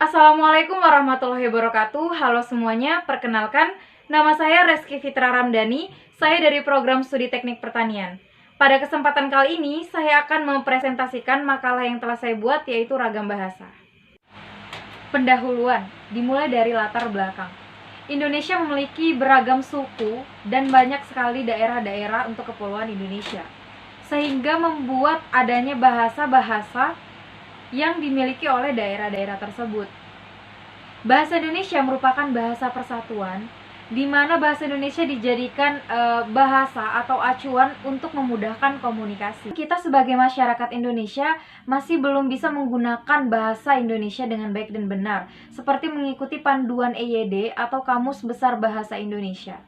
Assalamualaikum warahmatullahi wabarakatuh. Halo semuanya, perkenalkan nama saya Reski Fitra Ramdhani. Saya dari program studi teknik pertanian. Pada kesempatan kali ini, saya akan mempresentasikan makalah yang telah saya buat, yaitu ragam bahasa. Pendahuluan, dimulai dari latar belakang. Indonesia memiliki beragam suku dan banyak sekali daerah-daerah untuk kepulauan Indonesia, sehingga membuat adanya bahasa-bahasa yang dimiliki oleh daerah-daerah tersebut. Bahasa Indonesia merupakan bahasa persatuan, di mana bahasa Indonesia dijadikan bahasa atau acuan untuk memudahkan komunikasi. Kita sebagai masyarakat Indonesia masih belum bisa menggunakan bahasa Indonesia dengan baik dan benar, seperti mengikuti panduan EYD atau Kamus Besar Bahasa Indonesia.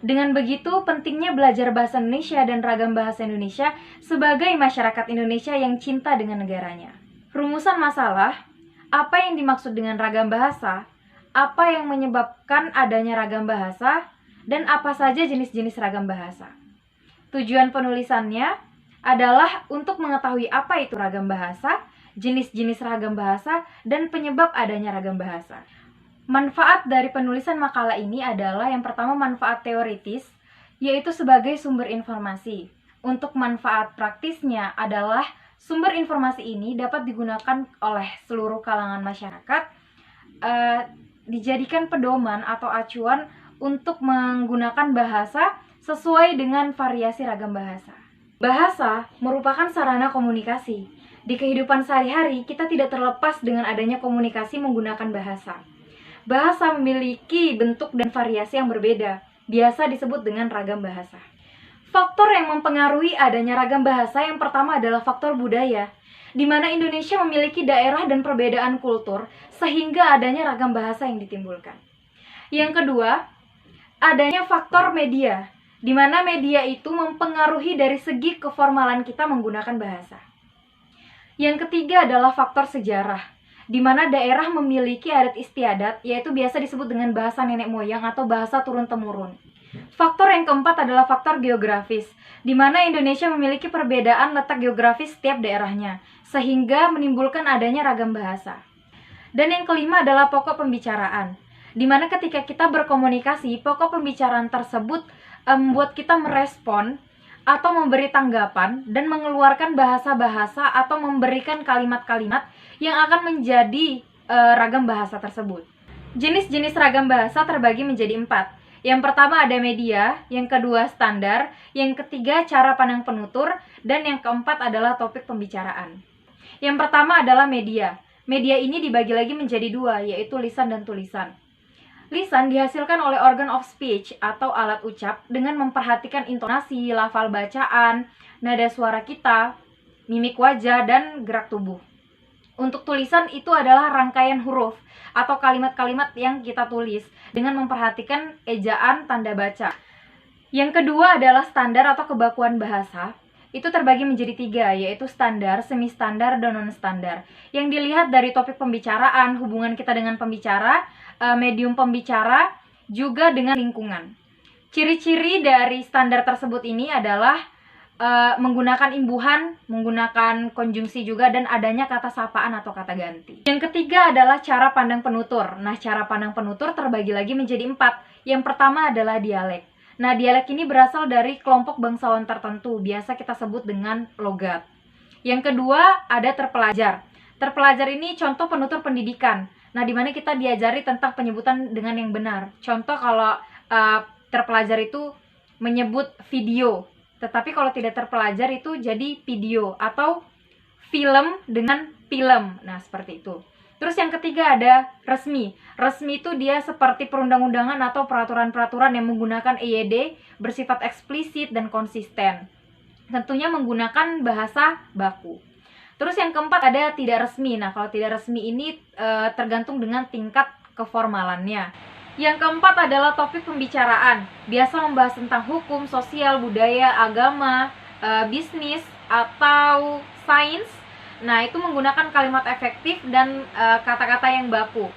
Dengan begitu, pentingnya belajar bahasa Indonesia dan ragam bahasa Indonesia sebagai masyarakat Indonesia yang cinta dengan negaranya. Rumusan masalah, apa yang dimaksud dengan ragam bahasa, apa yang menyebabkan adanya ragam bahasa, dan apa saja jenis-jenis ragam bahasa. Tujuan penulisannya adalah untuk mengetahui apa itu ragam bahasa, jenis-jenis ragam bahasa, dan penyebab adanya ragam bahasa. Manfaat dari penulisan makalah ini adalah yang pertama manfaat teoritis, yaitu sebagai sumber informasi. Untuk manfaat praktisnya adalah sumber informasi ini dapat digunakan oleh seluruh kalangan masyarakat, dijadikan pedoman atau acuan untuk menggunakan bahasa sesuai dengan variasi ragam bahasa. Bahasa merupakan sarana komunikasi. Di kehidupan sehari-hari, kita tidak terlepas dengan adanya komunikasi menggunakan bahasa. Bahasa memiliki bentuk dan variasi yang berbeda, biasa disebut dengan ragam bahasa. Faktor yang mempengaruhi adanya ragam bahasa yang pertama adalah faktor budaya, di mana Indonesia memiliki daerah dan perbedaan kultur sehingga adanya ragam bahasa yang ditimbulkan. Yang kedua, adanya faktor media, di mana media itu mempengaruhi dari segi keformalan kita menggunakan bahasa. Yang ketiga adalah faktor sejarah, di mana daerah memiliki adat istiadat, yaitu biasa disebut dengan bahasa nenek moyang atau bahasa turun-temurun. Faktor yang keempat adalah faktor geografis, di mana Indonesia memiliki perbedaan letak geografis setiap daerahnya, sehingga menimbulkan adanya ragam bahasa. Dan yang kelima adalah pokok pembicaraan, di mana ketika kita berkomunikasi, pokok pembicaraan tersebut membuat kita merespon atau memberi tanggapan dan mengeluarkan bahasa-bahasa atau memberikan kalimat-kalimat yang akan menjadi ragam bahasa tersebut. Jenis-jenis ragam bahasa terbagi menjadi 4. Yang pertama ada media, yang kedua standar, yang ketiga cara pandang penutur, dan yang keempat adalah topik pembicaraan. Yang pertama adalah media. Media ini dibagi lagi menjadi 2, yaitu lisan dan tulisan. Lisan dihasilkan oleh organ of speech atau alat ucap dengan memperhatikan intonasi, lafal bacaan, nada suara kita, mimik wajah, dan gerak tubuh. Untuk tulisan itu adalah rangkaian huruf atau kalimat-kalimat yang kita tulis dengan memperhatikan ejaan tanda baca. Yang kedua adalah standar atau kebakuan bahasa. Itu terbagi menjadi 3, yaitu standar, semi-standar, dan non-standar. Yang dilihat dari topik pembicaraan, hubungan kita dengan pembicara, medium pembicara, juga dengan lingkungan. Ciri-ciri dari standar tersebut ini adalah menggunakan imbuhan, menggunakan konjungsi juga, dan adanya kata sapaan atau kata ganti. Yang ketiga adalah cara pandang penutur. Nah, cara pandang penutur terbagi lagi menjadi 4. Yang pertama adalah dialek. Nah, dialek ini berasal dari kelompok bangsawan tertentu, biasa kita sebut dengan logat. Yang kedua ada terpelajar. Terpelajar ini contoh penutur pendidikan. Nah, di mana kita diajari tentang penyebutan dengan yang benar. Contoh kalau terpelajar itu menyebut video, tetapi kalau tidak terpelajar itu jadi video atau film dengan film. Nah, seperti itu. Terus yang ketiga ada resmi. Resmi itu dia seperti perundang-undangan atau peraturan-peraturan yang menggunakan EYD, bersifat eksplisit dan konsisten. Tentunya menggunakan bahasa baku. Terus yang keempat ada tidak resmi. Nah, kalau tidak resmi ini tergantung dengan tingkat keformalannya. Yang keempat adalah topik pembicaraan. Biasa membahas tentang hukum, sosial, budaya, agama, bisnis, atau sains. Nah, itu menggunakan kalimat efektif dan kata-kata yang baku.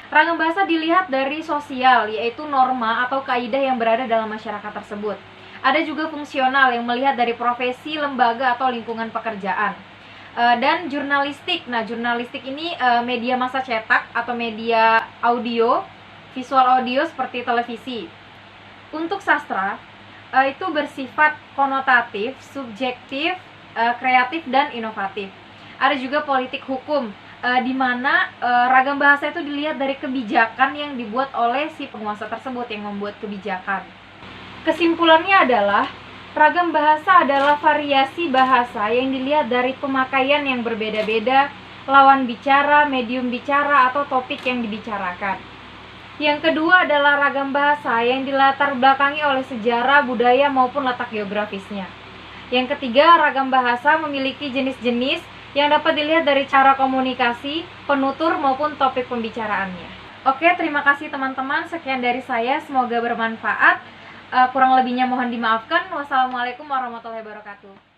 Ragam bahasa dilihat dari sosial, yaitu norma atau kaidah yang berada dalam masyarakat tersebut. Ada juga fungsional yang melihat dari profesi, lembaga, atau lingkungan pekerjaan. dan jurnalistik. Nah, jurnalistik ini media massa cetak atau media audio, visual audio seperti televisi. Untuk sastra, itu bersifat konotatif, subjektif, kreatif, dan inovatif. Ada juga politik hukum, di mana ragam bahasa itu dilihat dari kebijakan yang dibuat oleh si penguasa tersebut yang membuat kebijakan. Kesimpulannya adalah ragam bahasa adalah variasi bahasa yang dilihat dari pemakaian yang berbeda-beda, lawan bicara, medium bicara, atau topik yang dibicarakan. Yang kedua adalah ragam bahasa yang dilatar belakangi oleh sejarah, budaya, maupun letak geografisnya. Yang ketiga, ragam bahasa memiliki jenis-jenis yang dapat dilihat dari cara komunikasi, penutur, maupun topik pembicaraannya. Oke, terima kasih teman-teman. Sekian dari saya, semoga bermanfaat. Kurang lebihnya mohon dimaafkan. Wassalamualaikum warahmatullahi wabarakatuh.